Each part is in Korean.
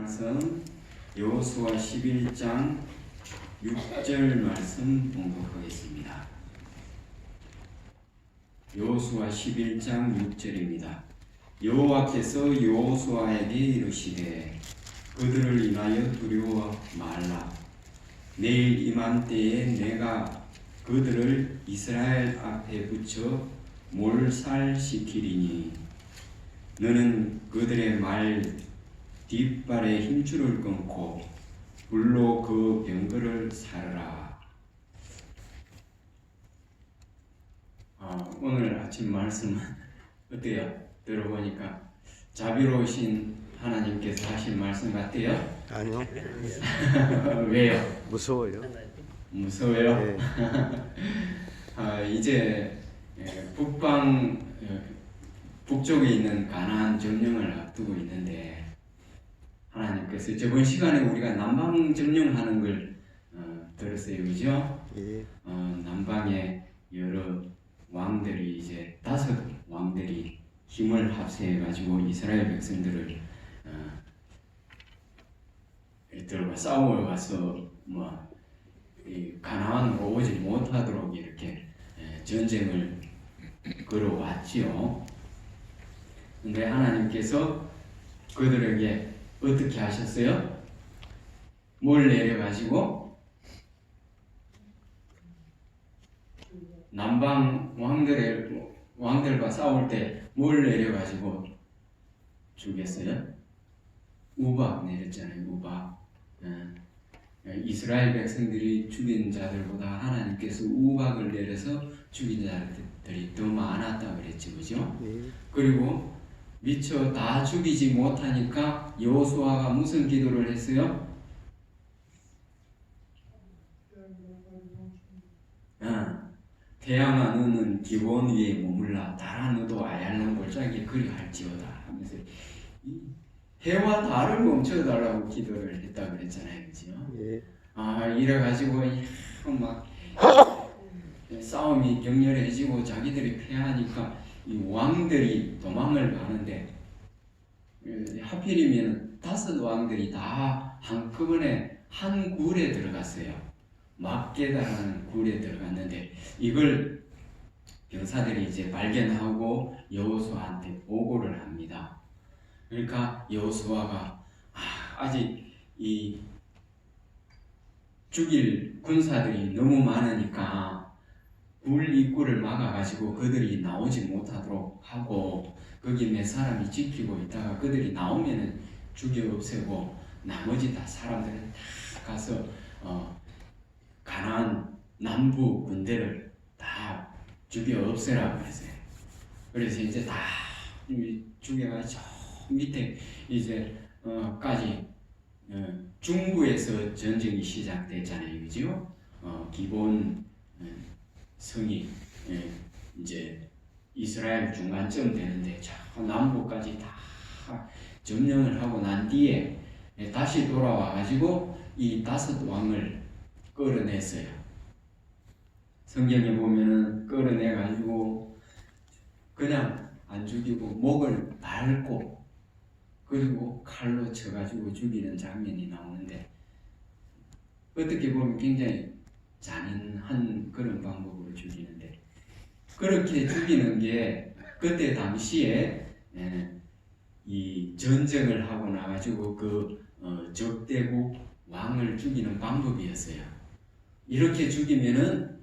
말씀 여호수아 11장 6절 말씀 봉독하겠습니다. 여호수아 11장 6절입니다. 여호와께서 여호수아에게 이르시되 그들을 인하여 두려워 말라. 내일 이맘때에 내가 그들을 이스라엘 앞에 붙여 몰살시키리니 너는 그들의 말 뒷발에 힘줄을 끊고 불로 그 병거를 사르라. 오늘 아침 말씀은 어때요? 들어보니까 자비로우신 하나님께서 하신 말씀 같아요? 아니요. 왜요? 무서워요. 무서워요? 네. 이제 북쪽에 있는 가나안 점령을 앞두고 있는데 하나님께서 저번 시간에 우리가 남방 점령하는 걸 들었어요, 그죠? 예. 남방에 여러 왕들이 이제 5 왕들이 힘을 합세해 가지고 이스라엘 백성들을 들어가 싸우러 가서 가나안으로 오지 못하도록 이렇게 전쟁을 걸어왔지요. 근데 하나님께서 그들에게 어떻게 하셨어요? 뭘 내려가지고 남방 왕들과 싸울 때 뭘 내려가지고 죽였어요? 우박 내렸잖아요. 우박. 이스라엘 백성들이 죽인 자들보다 하나님께서 우박을 내려서 죽인 자들이 더 많았다 그랬죠, 그죠? 그리고 미처 다 죽이지 못하니까 여호수아가 무슨 기도를 했어요? 태양아 너는 기본 위에 머물라 달아 너도 아얄론 골짜기에 그리할지어다 하면서 해와 달을 멈춰달라고 기도를 했다 그랬잖아요, 그죠? 예. 이래가지고 막 싸움이 격렬해지고 자기들이 패하니까 이 왕들이 도망을 가는데 하필이면 5 왕들이 다 한꺼번에 한 굴에 들어갔어요. 막게다라는 굴에 들어갔는데 이걸 병사들이 이제 발견하고 여호수아한테 보고를 합니다. 그러니까 여호수아가 아직 이 죽일 군사들이 너무 많으니까 굴 입구를 막아가지고 그들이 나오지 못하도록 하고 거기 몇 사람이 지키고 있다가 그들이 나오면은 죽여 없애고 나머지 다 사람들은 다 가서 가나안 남부 군대를 다 죽여 없애라고 했어요. 그래서 이제 다 죽여가지고 밑에 이제 까지 중부에서 전쟁이 시작됐잖아요, 그죠? 기본 성이 이제 이스라엘 중간쯤 되는데 저 남부까지 다 점령을 하고 난 뒤에 다시 돌아와 가지고 이 5 왕을 끌어냈어요. 성경에 보면은 끌어내 가지고 그냥 안 죽이고 목을 밟고 그리고 칼로 쳐가지고 죽이는 장면이 나오는데 어떻게 보면 굉장히 잔인한 그런 방법으로 죽이는데 그렇게 죽이는 게 그때 당시에 이 전쟁을 하고 나가지고 그 적대국 왕을 죽이는 방법이었어요. 이렇게 죽이면은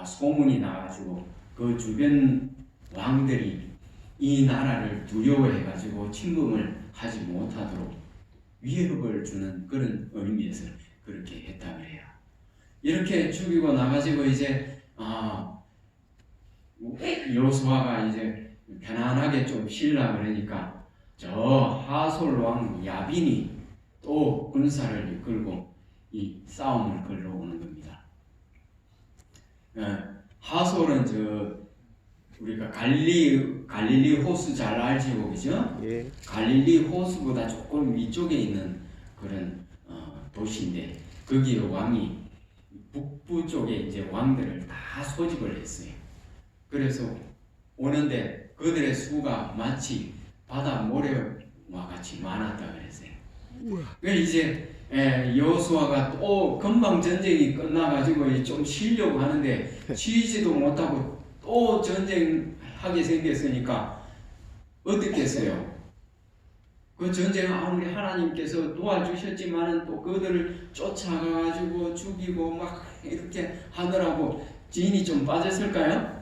소문이 나가지고 그 주변 왕들이 이 나라를 두려워해가지고 침범을 하지 못하도록 위협을 주는 그런 의미에서 그렇게 했다 그래요. 이렇게 죽이고 나가지고 이제 여호수아가 이제 편안하게 좀 쉬려 그러니까 저 하솔 왕 야빈이 또 군사를 이끌고 이 싸움을 걸러오는 겁니다. 하솔은 우리가 갈릴리 호수 잘 알지요, 그죠? 예. 갈릴리 호수보다 조금 위쪽에 있는 그런 도시인데 거기에 왕이 북부 쪽에 이제 왕들을 다 소집을 했어요. 그래서 오는데 그들의 수가 마치 바다 모래와 같이 많았다 그랬어요. 그 이제 여호수아가 또 금방 전쟁이 끝나가지고 좀 쉬려고 하는데 쉬지도 못하고 또 전쟁하게 생겼으니까 어떻게 했어요? 그 전쟁 아무리 하나님께서 도와주셨지만은 또 그들을 쫓아가가지고 죽이고 막 이렇게 하느라고 진이 좀 빠졌을까요?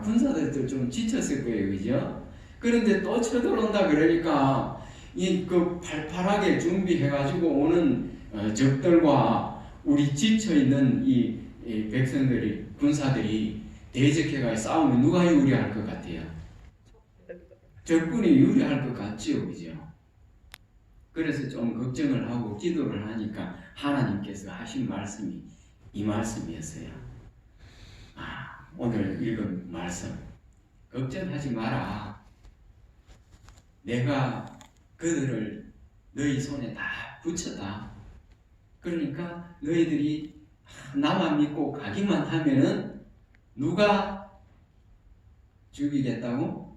군사들도 좀 지쳤을 거예요, 그죠? 그런데 또 쳐들어온다 그러니까 이 그 팔팔하게 준비해가지고 오는 적들과 우리 지쳐 있는 이 백성들이 군사들이 대적해가 싸우면 누가 유리할 것 같아요? 적군이 유리할 것 같지요, 그죠? 그래서 좀 걱정을 하고 기도를 하니까 하나님께서 하신 말씀이 이 말씀이었어요. 오늘 읽은 말씀, 걱정하지 마라. 내가 그들을 너희 손에 다 붙였다. 그러니까 너희들이 나만 믿고 가기만 하면은 누가 죽이겠다고?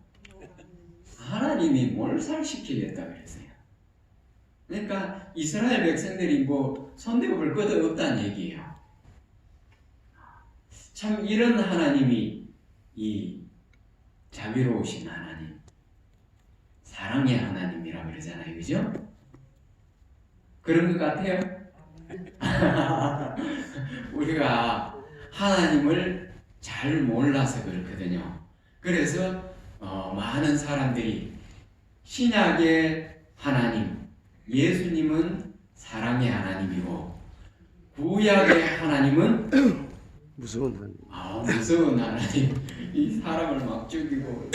하나님이 몰살시키겠다 그랬어요. 그러니까 이스라엘 백성들이 뭐 손대고 볼 것도 없다는 얘기예요. 참 이런 하나님이 이 자비로우신 하나님, 사랑의 하나님이라고 그러잖아요, 그죠? 그런 것 같아요. 우리가 하나님을 잘 몰라서 그렇거든요. 그래서 많은 사람들이 신약의 하나님, 예수님은 사랑의 하나님이고 구약의 하나님은 무서운 하나님. 무서운 하나님. 이 사람을 막 죽이고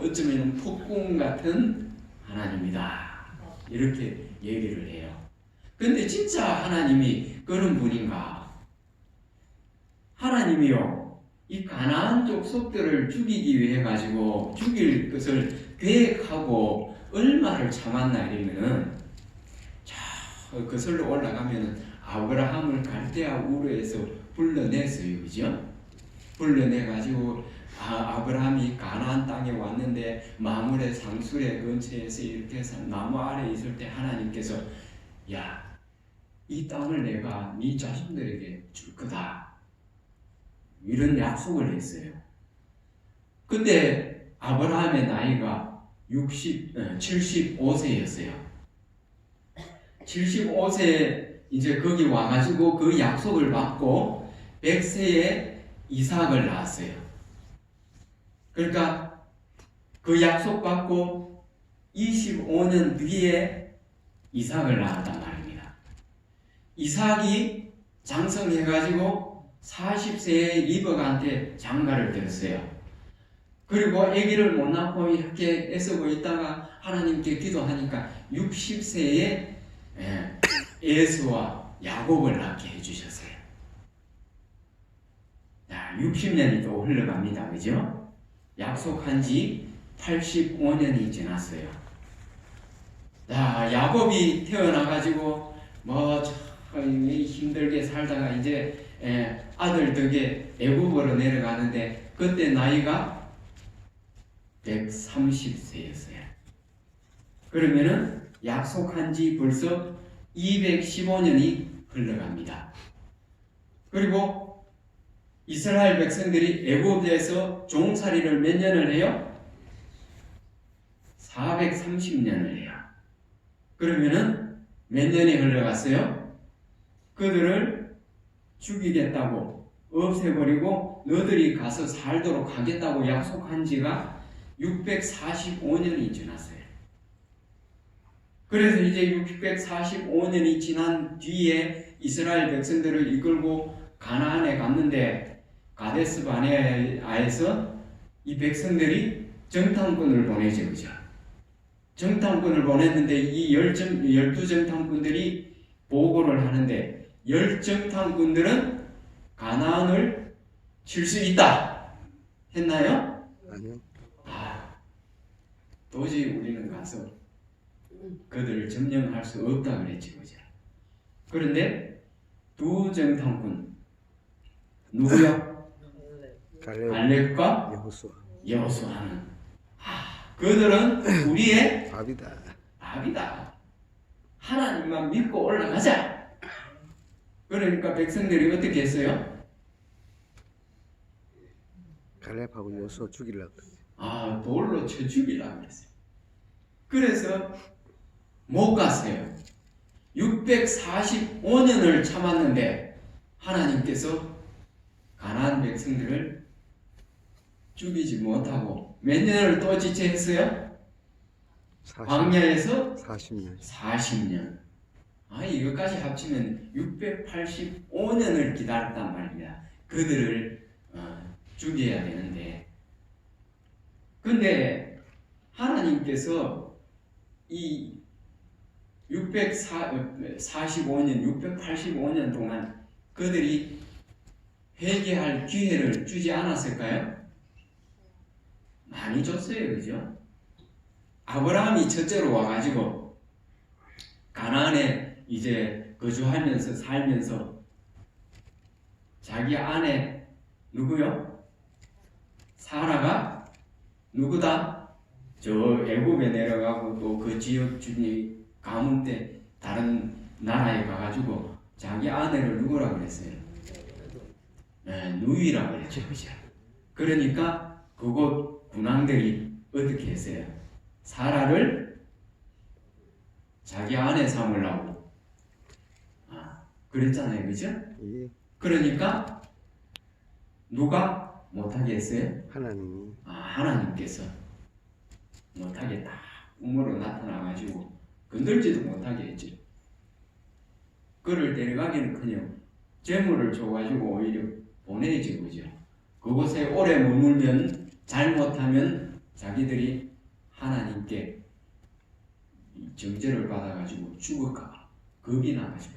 어쩌면 폭군 같은 하나님이다. 이렇게 얘기를 해요. 근데 진짜 하나님이 그런 분인가? 하나님이요, 이 가나안 족속들을 죽이기 위해 가지고 죽일 것을 계획하고 얼마를 참았나 이러면은 거슬러 올라가면은 아브라함을 갈대아 우르에서 불러냈어요, 그죠? 불러내가지고 아브라함이 가나안 땅에 왔는데 마므레 상수레 근처에서 이렇게 해서 나무 아래 있을 때 하나님께서 야, 이 땅을 내가 네 자손들에게 줄 거다, 이런 약속을 했어요. 근데 아브라함의 나이가 75세였어요. 75세 이제 거기 와가지고 그 약속을 받고 100세에 이삭을 낳았어요. 그러니까 그 약속 받고 25년 뒤에 이삭을 낳았단 말입니다. 이삭이 장성해가지고 40세에 리버가한테 장가를 들었어요. 그리고 아기를 못 낳고 이렇게 애쓰고 있다가 하나님께 기도하니까 60세에 에서와 야곱을 낳게 해주셨어요. 60년이 또 흘러갑니다. 그죠? 약속한 지 85년이 지났어요. 야곱이 태어나가지고 힘들게 살다가 이제 아들 덕에 애굽으로 내려가는데 그때 나이가 130세였어요. 그러면은 약속한 지 벌써 215년이 흘러갑니다. 그리고 이스라엘 백성들이 애굽에서 종살이를 몇 년을 해요? 430년을 해요. 그러면은 몇 년이 흘러갔어요? 그들을 죽이겠다고 없애버리고 너들이 가서 살도록 하겠다고 약속한 지가 645년이 지났어요. 그래서 이제 645년이 지난 뒤에 이스라엘 백성들을 이끌고 가나안에 갔는데 가데스 바네아에서 이 백성들이 정탐꾼을 보내죠, 그죠? 정탐꾼을 보냈는데 이 12정탐꾼들이 보고를 하는데 10정탐꾼들은 가나안을 칠 수 있다 했나요? 아니요. 도저히 우리는 가서 그들을 점령할 수 없다 그랬지, 그죠? 그런데 두 정탐꾼 누구요? 갈렙과 여호수아. 여호수아는 그들은 우리의 밥이다. 답이다. 하나님만 믿고 올라가자. 그러니까 백성들이 어떻게 했어요? 갈렙하고 여수아 죽이려고. 돌로 쳐 죽이려고 그랬어요. 그래서 못 갔어요. 645년을 참았는데 하나님께서 가나안 백성들을 죽이지 못하고 몇 년을 또 지체했어요? 광야에서 40년. 40년. 이것까지 합치면 685년을 기다렸단 말입니다. 그들을 죽여야 되는데, 근데 하나님께서 이 645년, 685년 동안 그들이 회개할 기회를 주지 않았을까요? 많이 줬어요, 그죠? 아브라함이 첫째로 와가지고 가나안에 이제 거주하면서 살면서 자기 아내 누구요? 사라가 누구다? 저 애굽에 내려가고 또 그 지역 주니 가문 때 다른 나라에 가가지고 자기 아내를 누구라 그랬어요? 누이라 그랬죠, 그죠? 그러니까 그곳 군왕들이 어떻게 했어요? 사라를 자기 아내 삼으려고 그랬잖아요, 그죠? 예. 그러니까 누가 못하게 했어요? 하나님이. 하나님께서 못하게 딱 꿈으로 나타나가지고 건들지도 못하게 했죠. 그를 데려가기는커녕 재물을 줘가지고 오히려 보내지, 그죠? 그곳에 오래 머물면 잘못하면 자기들이 하나님께 정죄를 받아가지고 죽을까 겁이 나가지고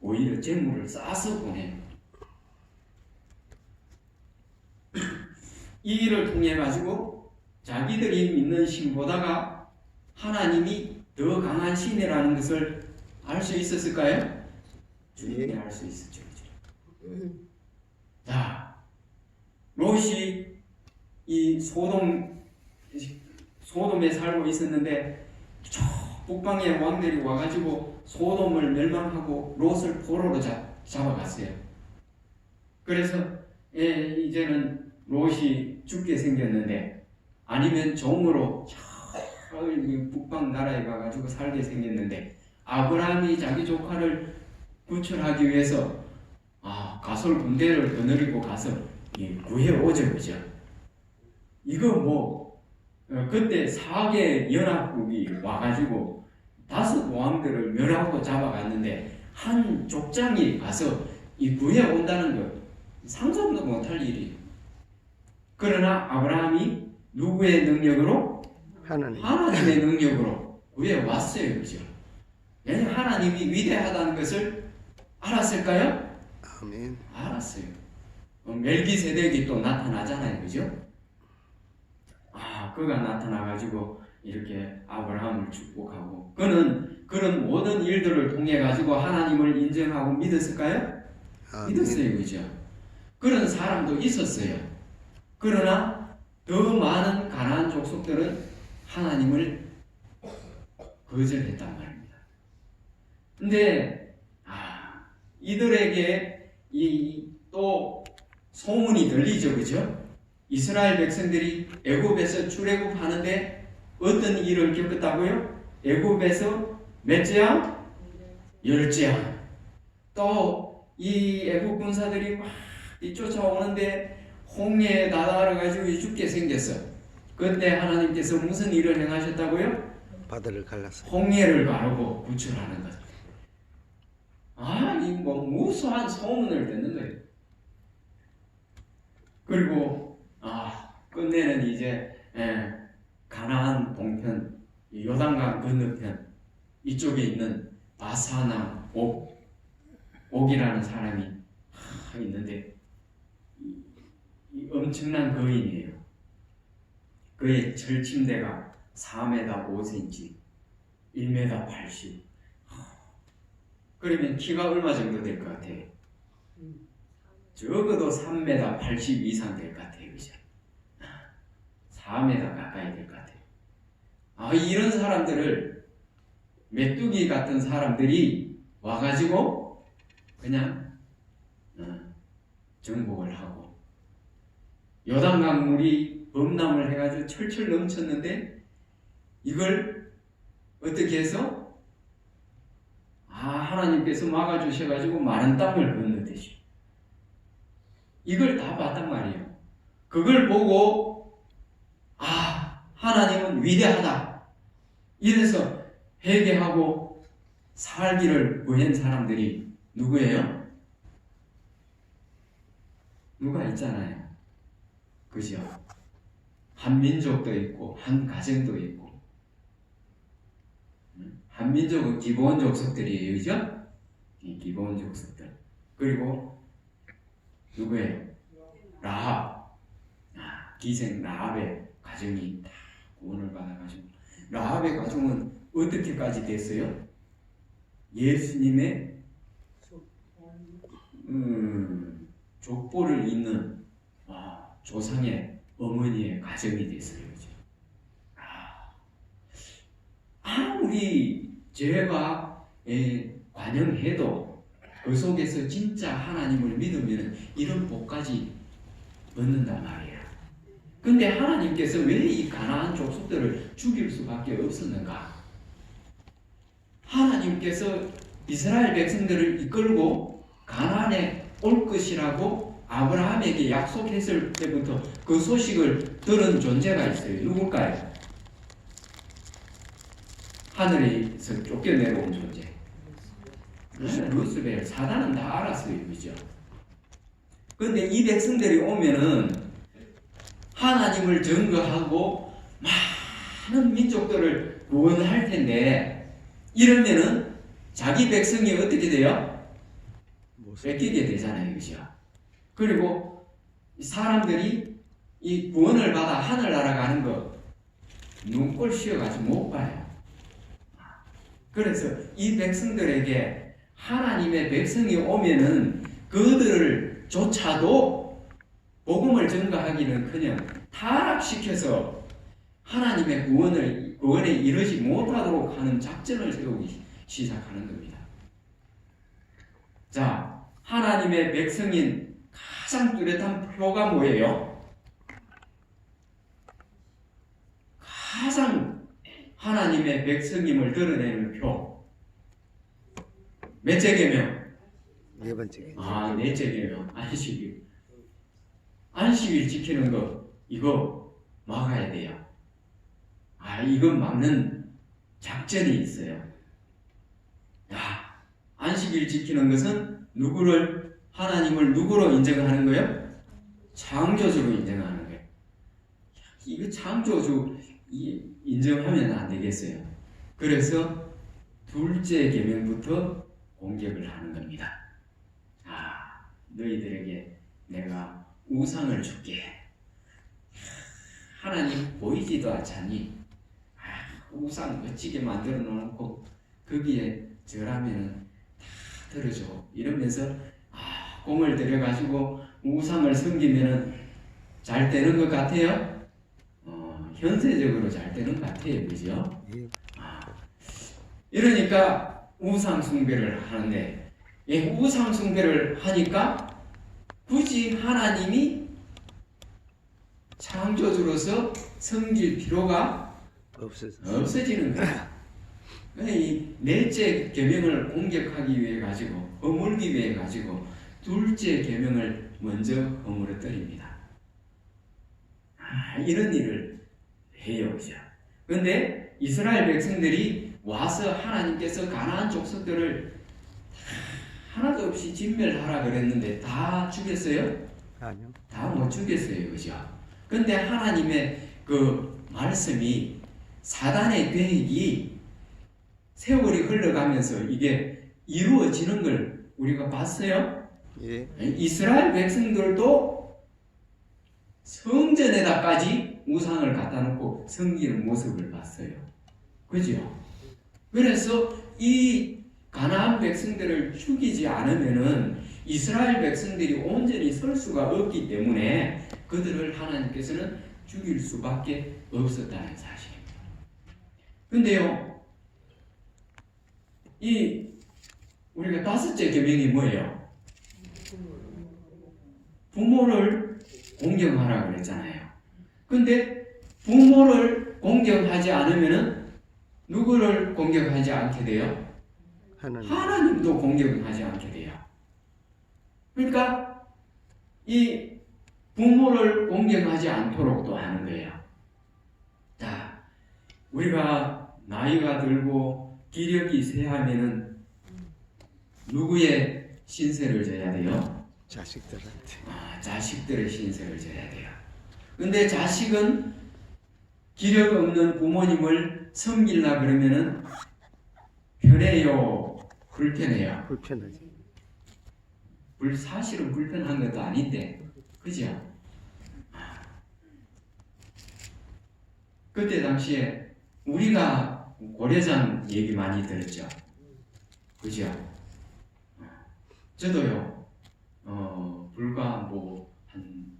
오히려 재물을 싸서 보내요. 이 일을 통해 가지고 자기들이 믿는 신보다가 하나님이 더 강한 신이라는 것을 알 수 있었을까요? 주님이 알 수 있었죠. 자, 롯이 이 소돔에 살고 있었는데 저 북방의 왕들이 와가지고 소돔을 멸망하고 롯을 포로로 잡아갔어요. 그래서 이제는 롯이 죽게 생겼는데, 아니면 종으로 저 북방 나라에 가가지고 살게 생겼는데, 아브라함이 자기 조카를 구출하기 위해서 가솔 군대를 거느리고 가서 구해오죠, 그죠? 이거 그때 4개 연합국이 와가지고 5 왕들을 멸하고 잡아갔는데 한 족장이 가서 구해온다는 거 상상도 못할 일이에요. 그러나 아브라함이 누구의 능력으로? 하나님의 능력으로 구해왔어요, 그죠? 왜냐하면 하나님이 위대하다는 것을 알았을까요? 아멘. 알았어요. 멜기세덱이 또 나타나잖아요, 그죠? 그가 나타나가지고 이렇게 아브라함을 축복하고, 그는 그런 모든 일들을 통해 가지고 하나님을 인정하고 믿었을까요? 아멘. 믿었어요, 그죠? 그런 사람도 있었어요. 그러나 더 많은 가나안 족속들은 하나님을 거절했단 말입니다. 근데 이들에게 또 소문이 들리죠, 그죠? 이스라엘 백성들이 애굽에서 출애굽하는데 어떤 일을 겪었다고요? 애굽에서 몇 재앙? 10재앙. 또 이 애굽 군사들이 막 쫓아오는데 홍해에 다다라가지고 죽게 생겼어. 그때 하나님께서 무슨 일을 행하셨다고요? 바다를 갈랐어요. 홍해를 가르고 구출하는 거죠. 이 무수한 소문을 듣는 거예요. 그리고 끝내는 이제 가나안 동편, 요단강 건너편 이쪽에 있는 바사나 옥이라는 사람이 있는데 이 엄청난 거인이에요. 그의 절침대가 4m 5cm, 1m 80. 그러면 키가 얼마 정도 될 것 같아요? 적어도 3m 80 이상 될 것 같아요, 그죠? 4m 가까이 될 것 같아요. 이런 사람들을 메뚜기 같은 사람들이 와가지고 그냥 정복을 하고 요단강 물이 범람을 해가지고 철철 넘쳤는데 이걸 어떻게 해서 하나님께서 막아주셔가지고 마른 땅을 건너듯이 이걸 다 봤단 말이에요. 그걸 보고 하나님은 위대하다 이래서 회개하고 살기를 구한 사람들이 누구예요? 누가 있잖아요. 그죠? 한 민족도 있고 한 가정도 있고 한 민족은 기본 족속들이에요. 그죠? 기본 족속들. 그리고 누구예요? 라합. 기생 라합의 가정이 다 구원을 받아가지고 라합의 가정은 어떻게까지 됐어요? 예수님의 족보를 잇는 조상의 어머니의 가정이 됐어요. 그죠? 아무리 죄가 관영해도 그 속에서 진짜 하나님을 믿으면 이런 복까지 얻는단 말이에요. 근데 하나님께서 왜 이 가나안 족속들을 죽일 수밖에 없었는가? 하나님께서 이스라엘 백성들을 이끌고 가나안에 올 것이라고 아브라함에게 약속했을 때부터 그 소식을 들은 존재가 있어요. 누굴까요? 하늘에서 쫓겨내려온 존재. 루스벨. 사단은 다 알았어요. 그죠? 그런데 이 백성들이 오면은 하나님을 증거하고 많은 민족들을 구원할 텐데 이러면은 자기 백성이 어떻게 돼요? 뺏기게 되잖아요. 그죠? 그리고 사람들이 이 구원을 받아 하늘나라 가는 거 눈꼴 씌어가지고 못 봐요. 그래서 이 백성들에게 하나님의 백성이 오면은 그들을 조차도 복음을 전가하기는커녕 타락시켜서 하나님의 구원에 이르지 못하도록 하는 작전을 세우기 시작하는 겁니다. 자, 하나님의 백성인 가장 뚜렷한 표가 뭐예요? 가장 하나님의 백성임을 드러내는 표. 몇째 계명? 네 번째. 넷째 계명. 안식일 지키는 거 이거 막아야 돼요. 이건 막는 작전이 있어요. 안식일 지키는 것은 하나님을 누구로 인정하는 거예요? 창조주로 인정하는 거예요. 이거 창조주 인정하면 안 되겠어요. 그래서 둘째 계명부터 공격을 하는 겁니다. 너희들에게 내가 우상을 줄게. 하나님 보이지도 않잖니? 우상 멋지게 만들어 놓고 거기에 절하면 다 들어줘. 이러면서 공을 들여가지고 우상을 섬기면 잘 되는 것 같아요? 현세적으로 잘 되는 것 같아요. 그죠? 이러니까 우상 숭배를 하는데 우상 숭배를 하니까 굳이 하나님이 창조주로서 섬길 필요가 없어지는 거야. 이 넷째 계명을 공격하기 위해 가지고 허물기 위해 가지고 둘째 계명을 먼저 허물어뜨립니다. 이런 일을 해요. 그런데 이스라엘 백성들이 와서 하나님께서 가나안 족속들을 하나도 없이 진멸하라 그랬는데 다 죽였어요? 아니요. 다 못 죽였어요. 그죠? 근데 하나님의 그 말씀이 사단의 계획이 세월이 흘러가면서 이게 이루어지는 걸 우리가 봤어요? 예. 이스라엘 백성들도 성전에다까지 우상을 갖다 놓고 섬기는 모습을 봤어요. 그죠? 그래서 이 가나안 백성들을 죽이지 않으면은 이스라엘 백성들이 온전히 설 수가 없기 때문에 그들을 하나님께서는 죽일 수밖에 없었다는 사실입니다. 근데요, 이 우리가 다섯째 계명이 뭐예요? 부모를 공경하라 그랬잖아요. 근데 부모를 공경하지 않으면은 누구를 공경하지 않게 돼요? 하나님도 공경하지 않게 돼요. 그러니까 이 부모를 공경하지 않도록 또 하는 거예요. 자, 우리가 나이가 들고 기력이 쇠하면은 누구의 신세를 져야 돼요? 자식들한테. 자식들의 신세를 져야 돼요. 근데 자식은 기력 없는 부모님을 섬기려 그러면은 편해요? 불편해요? 불편하지. 사실은 불편한 것도 아닌데, 그죠? 그때 당시에 우리가 고려장 얘기 많이 들었죠. 그죠? 저도요, 불과 한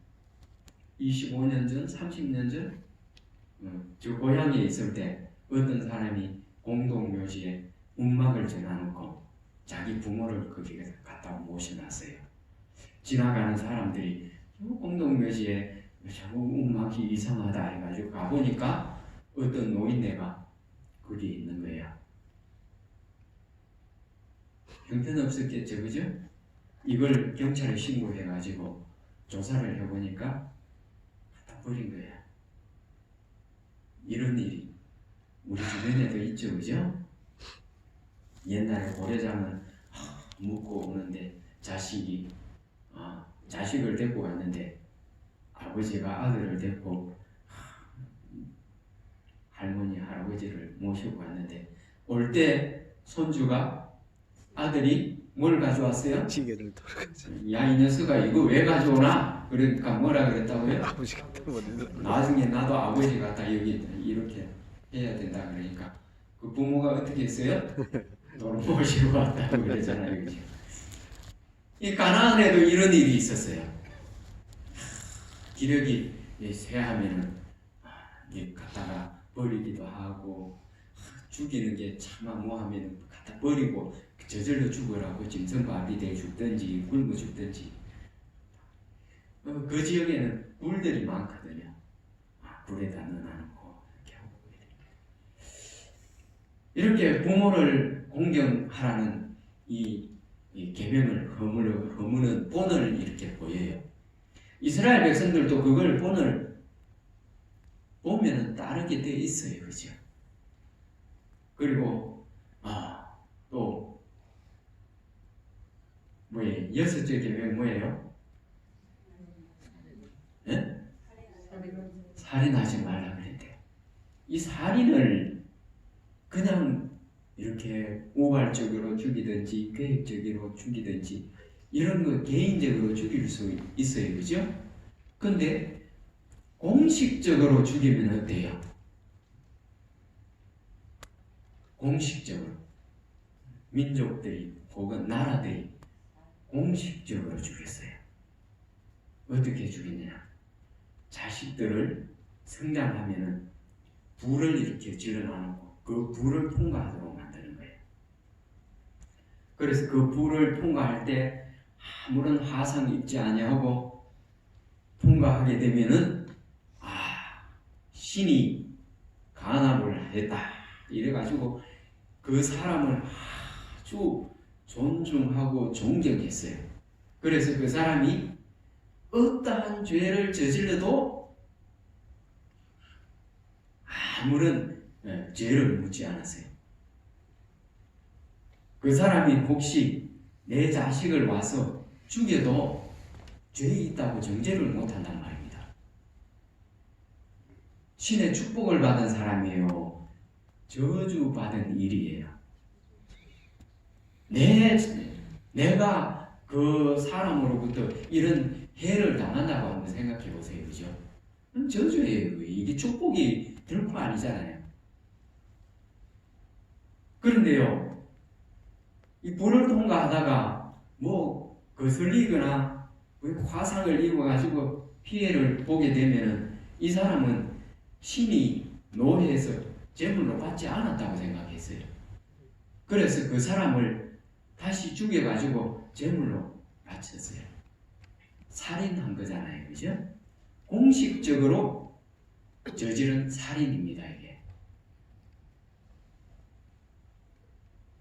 25년 전, 30년 전, 저 고향에 있을 때 어떤 사람이 공동묘지에 운막을 전해놓고 자기 부모를 거기에 갖다 모셔놨어요. 지나가는 사람들이 공동묘지에 자꾸 운막이 이상하다 해가지고 가보니까 어떤 노인네가 거기 있는 거예요. 형편없었겠죠, 그죠? 이걸 경찰에 신고해가지고 조사를 해보니까 갖다 버린 거예요. 이런 일이 우리 주변에도 있죠, 그죠? 옛날에 고려장은 묻고 오는데 자식이 자식을 데리고 갔는데 아버지가 아들을 데리고 할머니 할아버지를 모시고 갔는데 올 때 손주가 아들이 뭘 가져왔어요? 지게를 돌아가죠. 야, 이 녀석아 이거 왜 가져오나? 그러니까 뭐라 그랬다고요? 아버지가 때문에. 나중에 나도 아버지 같다 여기 이렇게 해야 된다 그러니까 그 부모가 어떻게 했어요? 너를 모시고 왔다고 그러잖아요, 그죠? 이 가나안에도 이런 일이 있었어요. 기력이 쇠하면은 갖다가 버리기도 하고 죽이는 게 차마 뭐하면 갖다 버리고 저절로 죽으라고 짐승밥이 돼 죽든지 굶어 죽든지. 그 지역에는 굴들이 많거든요. 굴에다 넣어놓고 이렇게 부모를 공경하라는 이 계명을 허무는 본을 이렇게 보여요. 이스라엘 백성들도 그걸 본을 보면은 따르게 돼 있어요, 그죠? 그리고 또 뭐예요? 여섯째 계명 뭐예요? 네? 살인하지 말라 그랬대요. 이 살인을 그냥 이렇게 우발적으로 죽이든지 계획적으로 죽이든지 이런 거 개인적으로 죽일 수 있어요, 그죠? 근데 공식적으로 죽이면 어때요? 공식적으로 민족들이 혹은 나라들이 공식적으로 죽였어요. 어떻게 죽였냐? 자식들을 성장하면은 불을 이렇게 질러놔놓고 그 불을 통과하도록 만드는 거예요. 그래서 그 불을 통과할 때 아무런 화상 입지 아니하고 통과하게 되면은 신이 간압을 했다 이래가지고 그 사람을 아주 존중하고 존경했어요. 그래서 그 사람이 어떠한 죄를 저질러도 아무런 죄를 묻지 않았어요. 그 사람이 혹시 내 자식을 와서 죽여도 죄 있다고 정죄를 못한단 말입니다. 신의 축복을 받은 사람이에요. 저주받은 일이에요. 내가 그 사람으로부터 이런 해를 당한다고 한번 생각해 보세요. 그죠? 저주예요. 이게 축복이 결코 아니잖아요. 그런데요, 이 불을 통과하다가 뭐 거슬리거나 화상을 입어가지고 피해를 보게 되면은 이 사람은 신이 노해서 제물로 받지 않았다고 생각했어요. 그래서 그 사람을 다시 죽여가지고 제물로 바쳤어요. 살인한 거잖아요. 그죠? 공식적으로 저지른 살인입니다. 이게.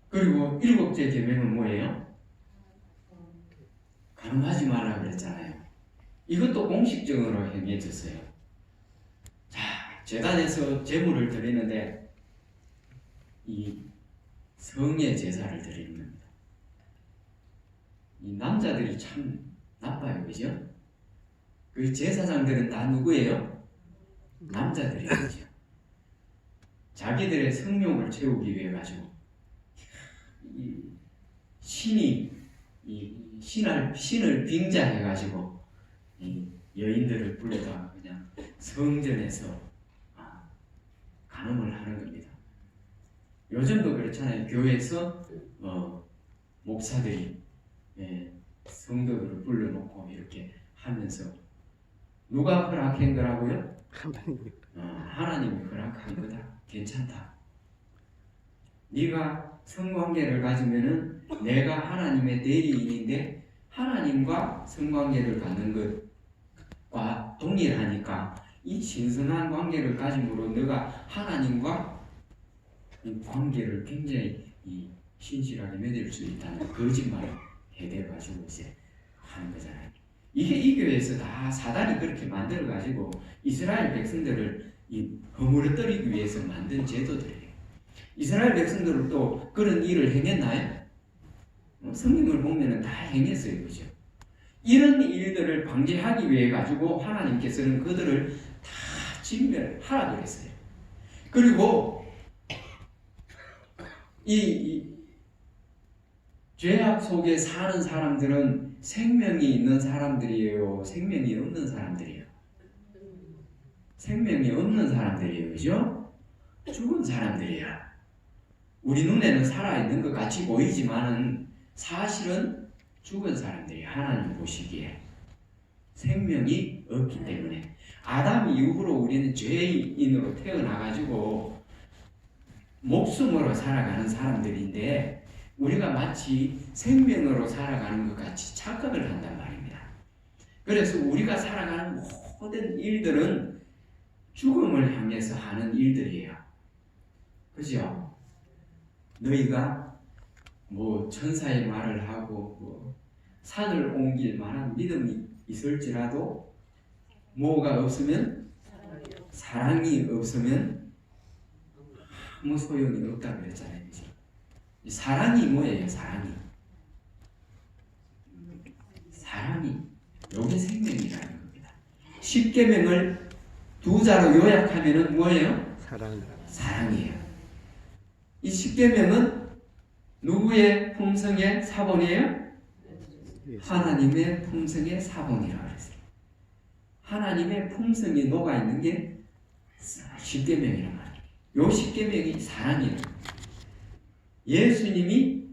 그리고 7째 계명은 뭐예요? 간음하지 말라 그랬잖아요. 이것도 공식적으로 행해졌어요. 자, 제단에서 제물을 드리는데 이 성의 제사를 드리는 겁니다. 이 남자들이 참 나빠요. 그죠? 그 제사장들은 다 누구예요? 남자들이죠. 자기들의 성욕을 채우기 위해 가지고 이 신이 신을 빙자해 가지고 이 여인들을 불러다 그냥 성전에서 간음을 하는 겁니다. 요즘도 그렇잖아요. 교회에서 목사들이 성도들을 불러놓고 이렇게 하면서 누가 허락한 거라고요? 하나님이 허락한 거다. 괜찮다. 네가 성관계를 가지면은 내가 하나님의 대리인인데 하나님과 성관계를 갖는 것과 동일하니까 이 신선한 관계를 가짐으로 너가 하나님과 이 관계를 굉장히 신실하게 맺을 수 있다는 거짓말을 해대가지고 이제 하는 거잖아요. 이게 이 교회에서 다 사단이 그렇게 만들어가지고 이스라엘 백성들을 허물어뜨리기 위해서 만든 제도들이에요. 이스라엘 백성들은 또 그런 일을 행했나요? 성경을 보면은 다 행했어요. 그죠? 이런 일들을 방지하기 위해 가지고 하나님께서는 그들을 다 징별하라 그랬어요. 그리고 이 죄악 속에 사는 사람들은 생명이 있는 사람들이에요? 생명이 없는 사람들이에요? 생명이 없는 사람들이에요. 그죠? 죽은 사람들이야. 우리 눈에는 살아있는 것 같이 보이지만은 사실은 죽은 사람들이 하나님 보시기에 생명이 없기 때문에 아담 이후로 우리는 죄인으로 태어나가지고 목숨으로 살아가는 사람들인데 우리가 마치 생명으로 살아가는 것 같이 착각을 한단 말입니다. 그래서 우리가 살아가는 모든 일들은 죽음을 향해서 하는 일들이에요. 그죠? 너희가 뭐 천사의 말을 하고 뭐 산을 옮길 만한 믿음이 있을지라도 뭐가 없으면 사랑이 없으면 아무 소용이 없다고 그랬잖아요. 그죠? 사랑이 뭐예요? 사랑이 요게 생명이라는 겁니다. 10계명을 두 자로 요약하면은 뭐예요? 사랑이에요. 이 10계명은 누구의 품성의 사본이에요? 하나님의 품성의 사본이라고 그랬어요. 하나님의 품성이 녹아있는 게 10계명이란 말이에요. 요 10계명이 사랑이에요. 예수님이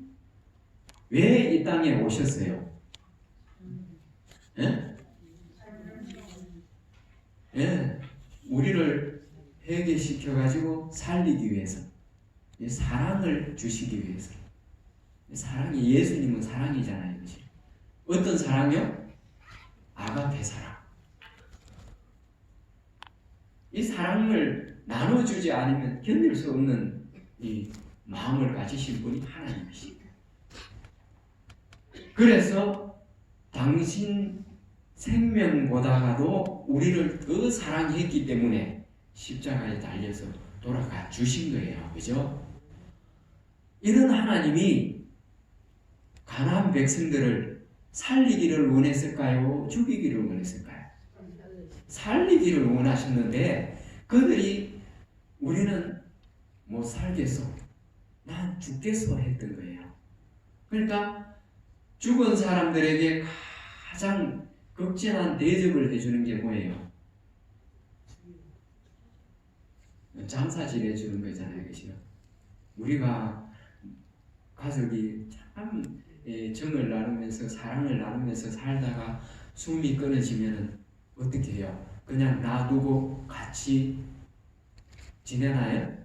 왜 이 땅에 오셨어요? 예? 예, 우리를 회개시켜가지고 살리기 위해서, 사랑을 주시기 위해서. 사랑이, 예수님은 사랑이잖아요. 그치? 어떤 사랑이요? 아가페 사랑. 이 사랑을 나눠주지 않으면 견딜 수 없는 이 마음을 가지신 분이 하나님이십니다. 그래서 당신 생명보다도 우리를 더 사랑했기 때문에 십자가에 달려서 돌아가 주신 거예요. 그죠? 이런 하나님이 가나안 백성들을 살리기를 원했을까요? 죽이기를 원했을까요? 살리기를 원하셨는데 그들이 우리는 못 살겠어, 난 죽겠어 했던 거예요. 그러니까 죽은 사람들에게 가장 극진한 대접을 해주는 게 뭐예요? 장사질 해주는 거잖아요. 그죠? 우리가 가족이 참 정을 나누면서 사랑을 나누면서 살다가 숨이 끊어지면 어떻게 해요? 그냥 놔두고 같이 지내나요?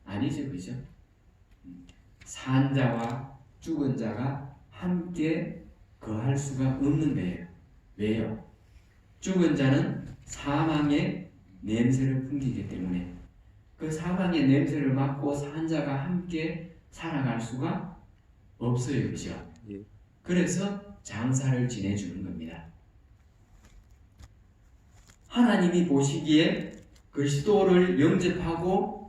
아니죠. 그죠? 산 자와 죽은 자가 함께 거할 수가 없는 거예요. 왜요? 죽은 자는 사망의 냄새를 풍기기 때문에 그 사망의 냄새를 맡고 산 자가 함께 살아갈 수가 없어요. 그죠? 예. 그래서 장사를 지내주는 겁니다. 하나님이 보시기에 그리스도를 영접하고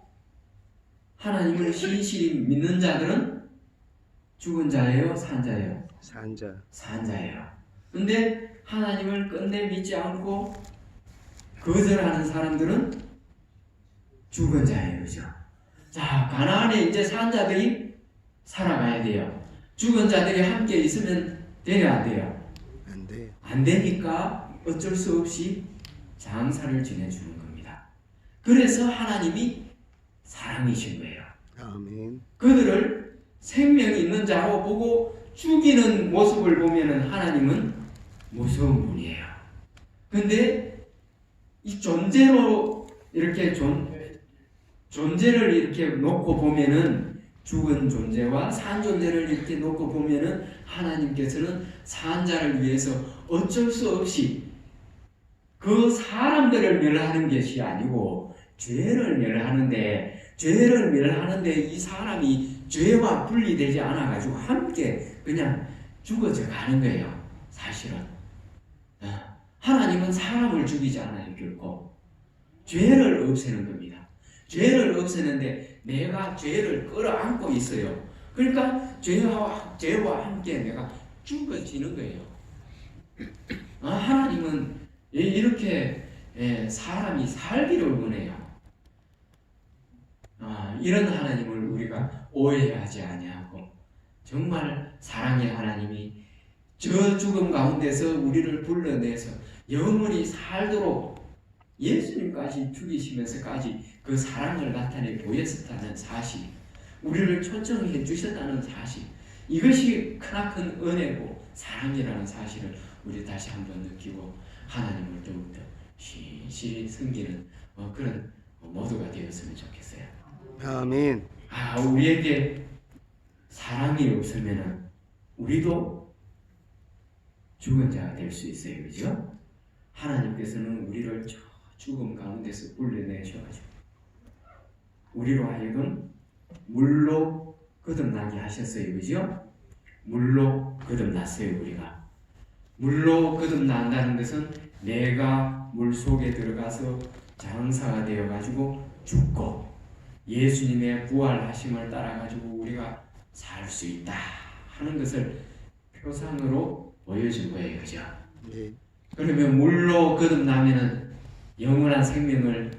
하나님을 신실히 믿는 자들은 죽은 자예요? 산 자예요? 산자. 산 자예요. 근데 하나님을 끝내 믿지 않고 거절하는 사람들은 죽은 자예요. 그죠? 자, 가나안에 이제 산 자들이 살아가야 돼요. 죽은 자들이 함께 있으면 돼야 안 돼요? 안 돼. 안 되니까 어쩔 수 없이 장사를 지내주는 겁니다. 그래서 하나님이 사랑이신 거예요. 아멘. 그들을 생명이 있는 자로 보고 죽이는 모습을 보면은 하나님은 무서운 분이에요. 근데 이 존재로 이렇게 존재를 이렇게 놓고 보면은 죽은 존재와 산 존재를 이렇게 놓고 보면은 하나님께서는 산 자를 위해서 어쩔 수 없이 그 사람들을 멸하는 것이 아니고 죄를 멸하는데 이 사람이 죄와 분리되지 않아 가지고 함께 그냥 죽어져 가는 거예요. 사실은 하나님은 사람을 죽이지 않아요. 결코 죄를 없애는 겁니다. 죄를 없애는데 내가 죄를 끌어안고 있어요. 그러니까 죄와 함께 내가 죽어지는 거예요. 하나님은 이렇게 사람이 살기를 원해요. 이런 하나님을 우리가 오해하지 아니하고 정말 사랑의 하나님이 저 죽음 가운데서 우리를 불러내서 영원히 살도록 예수님까지 죽이시면서까지 그 사랑을 나타내 보였었다는 사실, 우리를 초청해 주셨다는 사실, 이것이 크나큰 은혜고 사랑이라는 사실을 우리 다시 한번 느끼고 하나님을 더욱더 신실히 섬기는 그런 모두가 되었으면 좋겠어요. 아멘. 우리에게 사랑이 없으면 우리도 죽은 자가 될 수 있어요. 그죠? 하나님께서는 우리를 저 죽음 가운데서 불러내셔가지고 우리로 하여금 물로 거듭나게 하셨어요. 그죠? 물로 거듭났어요. 우리가 물로 거듭난다는 것은 내가 물 속에 들어가서 장사가 되어가지고 죽고 예수님의 부활하심을 따라가지고 우리가 살 수 있다 하는 것을 표상으로 보여준 거예요. 그죠? 네. 그러면 물로 거듭나면은 영원한 생명을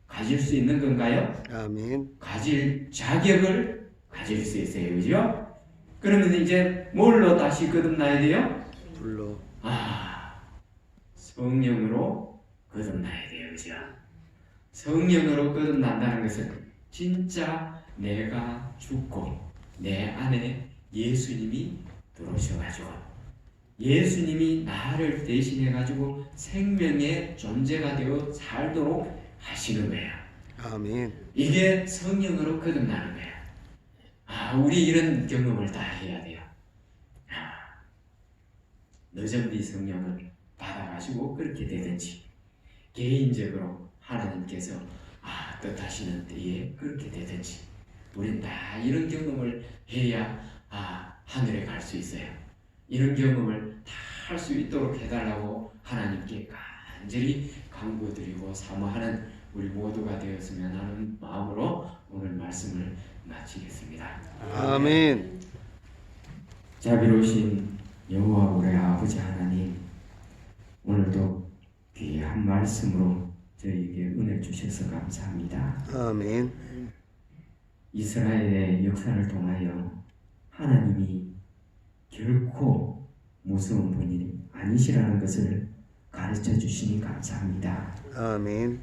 가질 수 있는 건가요? 아멘. 가질 자격을 가질 수 있어요. 그죠? 그러면 이제 뭘로 다시 거듭나야 돼요? 불러. 성령으로 거듭나야 돼요. 그죠? 성령으로 거듭난다는 것은 진짜 내가 죽고 내 안에 예수님이 들어오셔가지고 예수님이 나를 대신해가지고 생명의 존재가 되어 살도록 하시는 거예요. 아멘. 이게 성령으로 거듭나는 거예요. 우리 이런 경험을 다 해야 돼요. 너전비 성령을 받아가지고 그렇게 되든지 개인적으로 하나님께서 뜻하시는 때에 그렇게 되든지 우린 다 이런 경험을 해야 하늘에 갈 수 있어요. 이런 경험을 다 할 수 있도록 해달라고 하나님께 간절히 간구드리고 사모하는 우리 모두가 되었으면 하는 마음으로 오늘 말씀을 마치겠습니다. 아멘. 자비로우신 여호와 우리 아버지 하나님, 오늘도 귀한 말씀으로 저희에게 은혜 주셔서 감사합니다. 아멘. 이스라엘의 역사를 통하여 하나님이 결코 무서운 분이 아니시라는 것을 가르쳐 주시니 감사합니다. 아멘.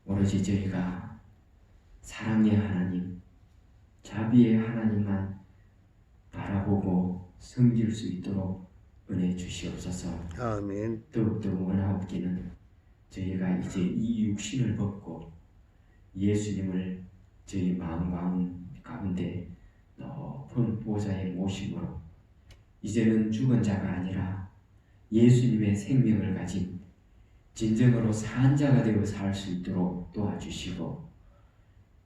오로지 저희가 사랑의 하나님, 자비의 하나님만 바라보고 섬길 수 있도록 은혜 주시옵소서. 아멘. 더욱더 원하옵기는 저희가 이제 이 육신을 벗고 예수님을 저희 마음 가운데 높은 보좌에 모심으로 이제는 죽은 자가 아니라 예수님의 생명을 가진 진정으로 산 자가 되어 살 수 있도록 도와주시고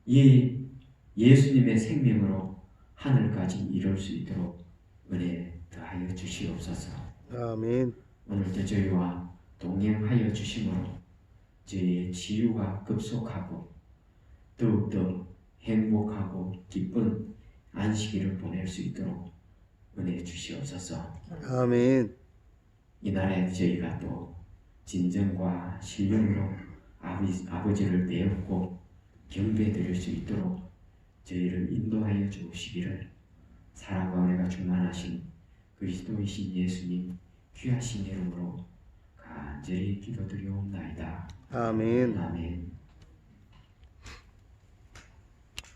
이 예수님의 생명으로 하늘까지 이룰 수 있도록 은혜 더하여 주시옵소서. 아멘. 오늘도 저희와 동행하여 주심으로 저희의 치유가 급속하고 더욱더 행복하고 기쁜 안식일을 보낼 수 있도록 은혜 주시옵소서. 아멘. 이날에 저희가 또 진정과 신령으로 아버지를 배웠고 경배드릴 수 있도록 저희를 인도하여 주시기를 사랑과 은혜가 충만하신 그리스도이신 예수님 귀하신 이름으로 간절히 기도드리옵나이다. 아멘. 아멘.